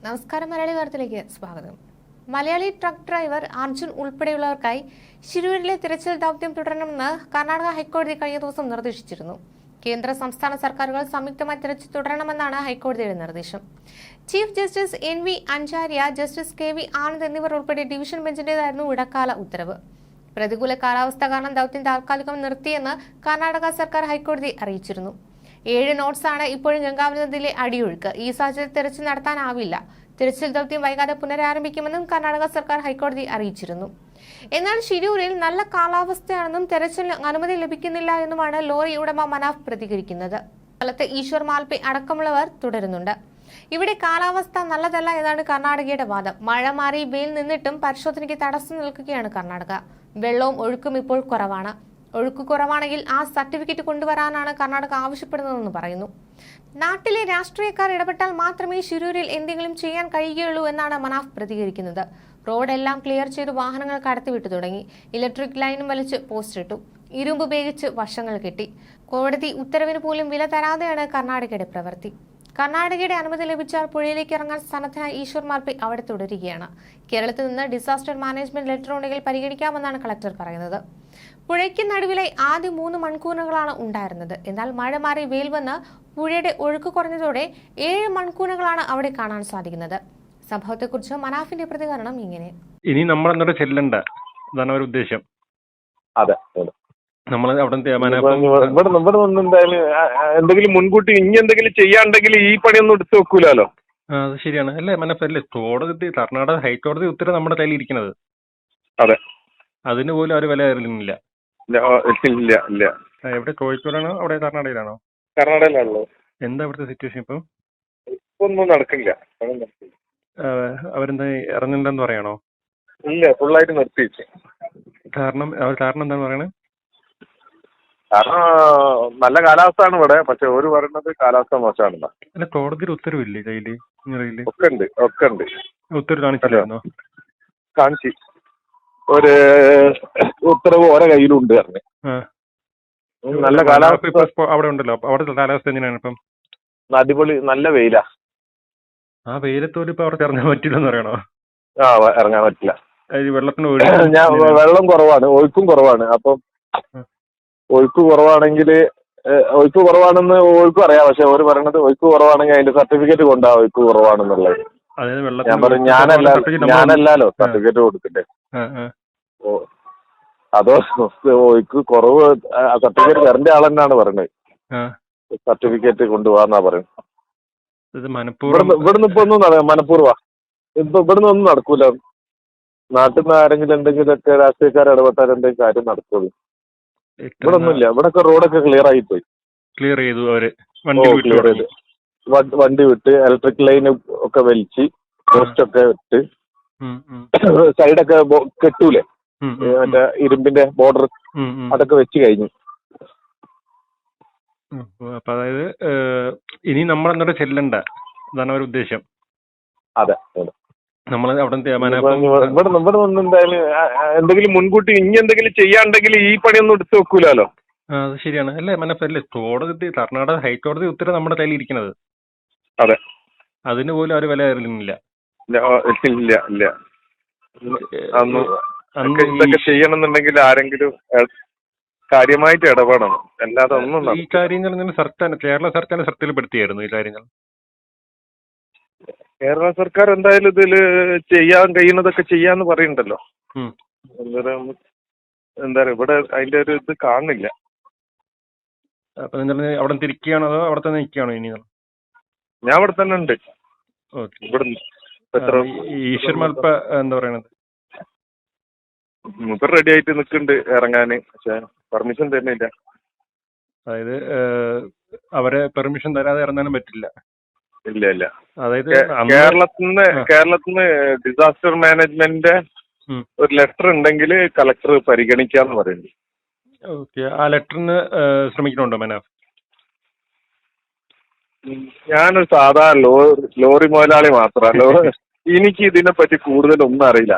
നമസ്കാരം. മലയാളി വാർത്തയിലേക്ക് സ്വാഗതം. മലയാളി ട്രക്ക് ഡ്രൈവർ അർജുൻ ഉൾപ്പെടെയുള്ളവർക്കായി ശിരൂരിലെ തിരച്ചിൽ ദൌത്യം തുടരണമെന്ന് കർണാടക ഹൈക്കോടതി കഴിഞ്ഞ ദിവസം നിർദ്ദേശിച്ചിരുന്നു. കേന്ദ്ര സംസ്ഥാന സർക്കാരുകൾ സംയുക്തമായി തിരച്ചിൽ തുടരണമെന്നാണ് ഹൈക്കോടതിയുടെ നിർദ്ദേശം. Chief justice NV Anjaria, justice KV Anand എന്നിവർ ഉൾപ്പെടെ ഡിവിഷൻ ബെഞ്ചിന്റേതായിരുന്നു ഇടക്കാല ഉത്തരവ്. പ്രതികൂല കാലാവസ്ഥ കാരണം ദൌത്യം താൽക്കാലികം നിർത്തിയെന്ന് കർണാടക സർക്കാർ ഹൈക്കോടതി അറിയിച്ചിരുന്നു. 7 നോട്ട്സാണ് ഇപ്പോഴും ഗംഗാവലി നദിയിലെ അടിയൊഴുക്ക്. ഈ സാഹചര്യത്തിൽ തിരച്ചിൽ നടത്താനാവില്ല. തിരച്ചിൽ ദൌത്യം വൈകാതെ പുനരാരംഭിക്കുമെന്നും കർണാടക സർക്കാർ ഹൈക്കോടതി അറിയിച്ചിരുന്നു. എന്നാൽ ശിരൂരിൽ നല്ല കാലാവസ്ഥയാണെന്നും തെരച്ചിലിന് അനുമതി ലഭിക്കുന്നില്ല എന്നുമാണ് ലോറി ഉടമ മനാഫ് പ്രതികരിക്കുന്നത്. സ്ഥലത്ത് ഈശ്വർ മാൽപെ അടക്കമുള്ളവർ തുടരുന്നുണ്ട്. ഇവിടെ കാലാവസ്ഥ നല്ലതല്ല എന്നാണ് കർണാടകയുടെ വാദം. മഴ മാറി വെയിൽ നിന്നിട്ടും പരിശോധനയ്ക്ക് തടസ്സം നിൽക്കുകയാണ് കർണാടക. വെള്ളവും ഒഴുക്കും ഇപ്പോൾ കുറവാണ്. ഒഴുക്ക് കുറവാണെങ്കിൽ ആ സർട്ടിഫിക്കറ്റ് കൊണ്ടുവരാനാണ് കർണാടക ആവശ്യപ്പെടുന്നതെന്ന് പറയുന്നു. നാട്ടിലെ രാഷ്ട്രീയക്കാർ ഇടപെട്ടാൽ മാത്രമേ ശിരൂരിൽ എന്തെങ്കിലും ചെയ്യാൻ കഴിയുകയുള്ളൂ എന്നാണ് മനാഫ് പ്രതികരിക്കുന്നത്. റോഡെല്ലാം ക്ലിയർ ചെയ്ത് വാഹനങ്ങൾ കടത്തിവിട്ടു തുടങ്ങി. ഇലക്ട്രിക് ലൈനും വലിച്ച് പോസ്റ്റിട്ടു. ഇരുമ്പ് ഉപയോഗിച്ച് വശങ്ങൾ കെട്ടി. കോടതി ഉത്തരവിന് പോലും വില തരാതെയാണ് കർണാടകയുടെ പ്രവൃത്തി. കർണാടകയുടെ അനുമതി ലഭിച്ചാൽ പുഴയിലേക്ക് ഇറങ്ങാൻ സന്നദ്ധനായ ഈശ്വർ മാൽപെ അവിടെ തുടരുകയാണ്. കേരളത്തിൽ നിന്ന് ഡിസാസ്റ്റർ മാനേജ്മെന്റ് ലെറ്റർ ഉണ്ടെങ്കിൽ പരിഗണിക്കാമെന്നാണ് കളക്ടർ പറയുന്നത്. പുഴയ്ക്ക് നടുവിലായി ആദ്യ 3 മൺകൂനകളാണ് ഉണ്ടായിരുന്നത്. എന്നാൽ മഴ മാറി വെയിൽ വന്ന് പുഴയുടെ ഒഴുക്ക് കുറഞ്ഞതോടെ 7 മൺകൂനകളാണ് അവിടെ കാണാൻ സാധിക്കുന്നത്. സംഭവത്തെക്കുറിച്ച് മനാഫിന്റെ പ്രതികരണം ഇങ്ങനെ: ഇനി നമ്മൾ എന്നിട്ട് ചെല്ലണ്ട, അതാണ് ഒരു ഉദ്ദേശം. അതെ, നമ്മൾ അവിടെ ഇവിടെ എന്തായാലും എന്തെങ്കിലും മുൻകൂട്ടി ഇനി എന്തെങ്കിലും ചെയ്യാണ്ടെങ്കിൽ ഈ പണിയൊന്നും എടുത്തു വെക്കൂലോ. അത് ശരിയാണ്. അല്ലേ മനപ്പല്ലേ, കോടതി കർണാടക ഹൈക്കോടതി ഉത്തരവ് നമ്മുടെ കയ്യിൽ ഇരിക്കുന്നത്. അതെ, അതിന് പോലും അവർ വില തരുന്നില്ല. ഇല്ല. എവിടെ, കോഴിക്കോടാണോ അവിടെ കർണാടകയിലാണോ? കർണാടകയിലാണല്ലോ. എന്താ അവിടുത്തെ സിറ്റുവേഷൻ ഇപ്പം? ഒന്നും നടക്കില്ല. അവരെന്താ ഇറങ്ങുന്നുണ്ടെന്ന് പറയണോ? ഇല്ല, ഫുള്ളായിട്ട് നിർത്തിവെച്ചു. കാരണം എന്താന്ന് പറയണേ? കാരണം നല്ല കാലാവസ്ഥയാണ് ഇവിടെ, പക്ഷെ ഒരു പറയുന്നത് കാലാവസ്ഥ മോശമാണെന്നാ. അല്ല, കോടതിയുടെ ഉത്തരവില്ലേ കയ്യില്? ഒക്കെ ഉണ്ട്. ഉത്തരവ് കാണിച്ചില്ലായിരുന്നോ? കാണിച്ചു. ഒരു ഉത്തരവ് ഓരോ കയ്യിലുണ്ട് പറഞ്ഞു. നല്ല കാലാവസ്ഥ അവിടെ ഉണ്ടല്ലോ. അവിടുത്തെ കാലാവസ്ഥ എങ്ങനെയാണ് ഇപ്പം? അടിപൊളി, നല്ല വെയിലാ. ആ വെയിലത്തോട് ഇപ്പൊ അവിടെ ഇറങ്ങാൻ പറ്റില്ലെന്ന് പറയണോ? ഇറങ്ങാൻ പറ്റില്ല. വെള്ളത്തിന് വെള്ളം കുറവാണ്, ഒഴുക്കും കുറവാണ്. അപ്പം ഒഴുക്ക് കുറവാണെന്ന് ഒഴുക്കും അറിയാം. പക്ഷെ ഓര് പറയണത് ഒഴുക്ക് കുറവാണെങ്കിൽ അതിന്റെ സർട്ടിഫിക്കറ്റ് കൊണ്ടാ ഒഴുക്ക് കുറവാണെന്നുള്ളത്. ഞാൻ പറഞ്ഞു ഞാനല്ലല്ലോ സർട്ടിഫിക്കറ്റ് കൊടുക്കട്ടെ. അതോ ഒഴുക്ക് കുറവ് സർട്ടിഫിക്കറ്റ് തരേണ്ട ആളെന്നാണ് പറയുന്നത്. സർട്ടിഫിക്കറ്റ് കൊണ്ടുപോകാന്നാ പറയുന്നത്. ഇവിടുന്ന് ഇപ്പൊ ഒന്നും മനഃപൂർവ്വ ഇവിടുന്ന് ഒന്നും നടക്കൂല. നാട്ടിൽ നിന്ന് ആരെങ്കിലും എന്തെങ്കിലുമൊക്കെ രാഷ്ട്രീയക്കാർ ഇടപെട്ടാൽ എന്തെങ്കിലും കാര്യം നടക്കുള്ളൂ. ഇവിടെ ഒന്നുമില്ല. ഇവിടൊക്കെ റോഡൊക്കെ ക്ലിയർ ആയിപ്പോയി. ക്ലിയർ ചെയ്തു. വണ്ടി വിട്ട് ഇലക്ട്രിക് ലൈൻ ഒക്കെ വലിച്ച് പോസ്റ്റൊക്കെ ഇട്ട് സൈഡൊക്കെ കെട്ടൂലേ, മറ്റേ ഇരുമ്പിന്റെ ബോർഡർ, അതൊക്കെ വെച്ച് കഴിഞ്ഞു. അപ്പൊ അതായത് ഇനി നമ്മൾ എന്നിട്ട് ചെല്ലണ്ട, അതാണ് ഒരു ഉദ്ദേശം. അതെ, നമ്മൾ അവിടെ ഇവിടെ എന്തായാലും എന്തെങ്കിലും മുൻകൂട്ടി ഇനി എന്തെങ്കിലും ചെയ്യാണ്ടെങ്കിൽ ഈ പണിയൊന്നും എടുത്തു വെക്കൂലോ. അത് ശരിയാണ്. അല്ലേ മനപ്പല്ലേ, കോടതി കർണാടക ഹൈക്കോടതി ഉത്തരവ് നമ്മുടെ കയ്യിൽ ഇരിക്കുന്നത്. അതെ, അതിന് പോലും അവർ വില തരുന്നില്ല. ഇല്ല. ഇതൊക്കെ ചെയ്യണമെന്നുണ്ടെങ്കിൽ ആരെങ്കിലും കാര്യമായിട്ട് ഇടപെടണം. അല്ലാതെ ഒന്നും ഈ കാര്യങ്ങൾ സർക്കാർ, കേരള സർക്കാർ ശ്രദ്ധയിൽപ്പെടുത്തിയായിരുന്നു ഈ കാര്യങ്ങൾ. കേരള സർക്കാർ എന്തായാലും ഇതില് ചെയ്യാൻ കഴിയുന്നതൊക്കെ ചെയ്യാന്ന് പറയുന്നുണ്ടല്ലോ. എന്താ ഇവിടെ അതിന്റെ ഒരു ഇത് കാണുന്നില്ല. അപ്പൊ നിങ്ങൾ അവിടെ തിരിക്കുകയാണോ അതോ അവിടെ തന്നെ നിൽക്കുകയാണോ ഇനി? ഞാൻ ഇവിടെ തന്നെ ഉണ്ട്. ഈശ്വർ മാൽപ എന്താ പറയണത്? മൂപ്പർ റെഡി ആയിട്ട് നിൽക്കുന്നുണ്ട് ഇറങ്ങാന്, പക്ഷെ പെർമിഷൻ തരുന്നില്ല. അതായത് അവരെ പെർമിഷൻ തരാതെ ഇറങ്ങാനും പറ്റില്ല. ഇല്ല. അതായത് കേരളത്തിന്ന് ഡിസാസ്റ്റർ മാനേജ്മെന്റിന്റെ ഒരു ലെറ്റർ ഉണ്ടെങ്കിൽ കളക്ടർ പരിഗണിക്കാന്ന് പറയുന്നു. ഓക്കെ, ആ ലെറ്ററിന് ശ്രമിക്കണുണ്ടോ മനാഫ്? ഞാനൊരു സാധാ ലോറി മുതലാളി മാത്രമല്ലോ. എനിക്ക് ഇതിനെ പറ്റി കൂടുതലൊന്നും അറിയില്ല.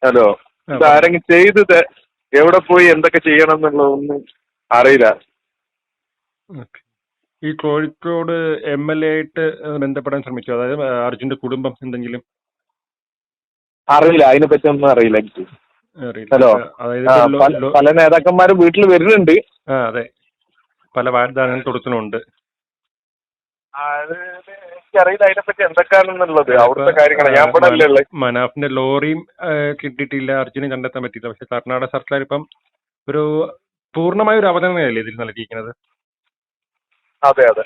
ഹലോ, ഇതാരെങ്കിലും ചെയ്ത് എവിടെ പോയി എന്തൊക്കെ ചെയ്യണം എന്നുള്ളതൊന്നും അറിയില്ല. ഈ കോഴിക്കോട് MLA ആയിട്ട് ബന്ധപ്പെടാൻ ശ്രമിച്ചു, അതായത് അർജുന്റെ കുടുംബം എന്തെങ്കിലും? അറിയില്ല, അതിനെപ്പറ്റി ഒന്നും അറിയില്ല എനിക്ക്. അറിയില്ല. ഹലോ, അതായത് പല നേതാക്കന്മാരും വീട്ടിൽ വരുന്നുണ്ട്. അതെ, പല വാഗ്ദാനങ്ങൾ കൊടുക്കുന്നുണ്ട്. എനിക്കറിയില്ല അതിനെപ്പറ്റി എന്തൊക്കെയാണെന്നുള്ളത്, അവിടുത്തെ കാര്യങ്ങളാണ്. ഞാൻ ഇവിടെ അല്ലേ ഉള്ളത്. മനാഫിന്റെ ലോറിയും കിട്ടിയിട്ടില്ല, അർജുനെ കണ്ടെത്താൻ പറ്റിയില്ല. പക്ഷെ കർണാടക സർക്കാർ ഇപ്പം ഒരു പൂർണ്ണമായ ഒരു അവതരണമല്ലേ ഇതിൽ നൽകിയിരിക്കുന്നത്? അതെ അതെ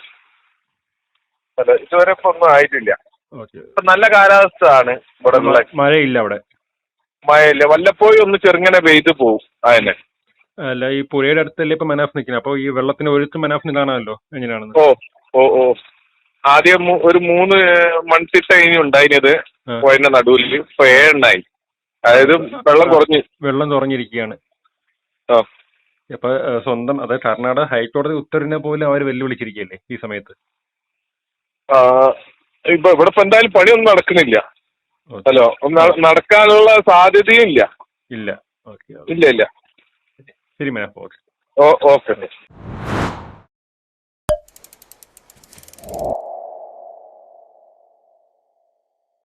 അതെ, ഇതുവരെ ഇപ്പൊ ഒന്നും ആയിട്ടില്ല. ഓക്കെ. ഇപ്പൊ നല്ല കാലാവസ്ഥ ആണ് ഇവിടെ ഉള്ള. മഴയില്ല അവിടെ? മഴയില്ല, വല്ലപ്പോഴും ഒന്ന് ചെറുങ്ങനെ പെയ്ത് പോവും. അതന്നെ. അല്ല, ഈ പുഴയുടെ അടുത്തല്ലേ ഇപ്പൊ മനാഫ് നിൽക്കുന്നത്, അപ്പൊ ഈ വെള്ളത്തിന് ഒഴുക്ക് മനാഫിന് കാണാമല്ലോ എങ്ങനെയാണെന്ന്. ഓ ഓ ഓ ആദ്യം ഒരു 3 മൺതിട്ട ഇനി ഉണ്ടായിരുന്നത് പുഴയുടെ നടുവിൽ. ഇപ്പൊ 7 ഉണ്ടായി. അതായത് വെള്ളം കുറഞ്ഞിരിക്കുകയാണ്. ആ, അപ്പൊ സ്വന്തം അതായത് കർണാടക ഹൈക്കോടതി ഉത്തരവിനെ പോലും അവർ വെല്ലുവിളിച്ചിരിക്കുകയല്ലേ ഈ സമയത്ത്? ഇപ്പൊ ഇവിടെ ഇപ്പൊ എന്തായാലും പണിയൊന്നും നടക്കുന്നില്ല. ഹലോ, നടക്കാനുള്ള സാധ്യതയും ഇല്ല. ഇല്ല. ഓക്കെ. ഇല്ല ഇല്ല. ശരി മനാഫ്. ഓക്കെ. ഓക്കെ.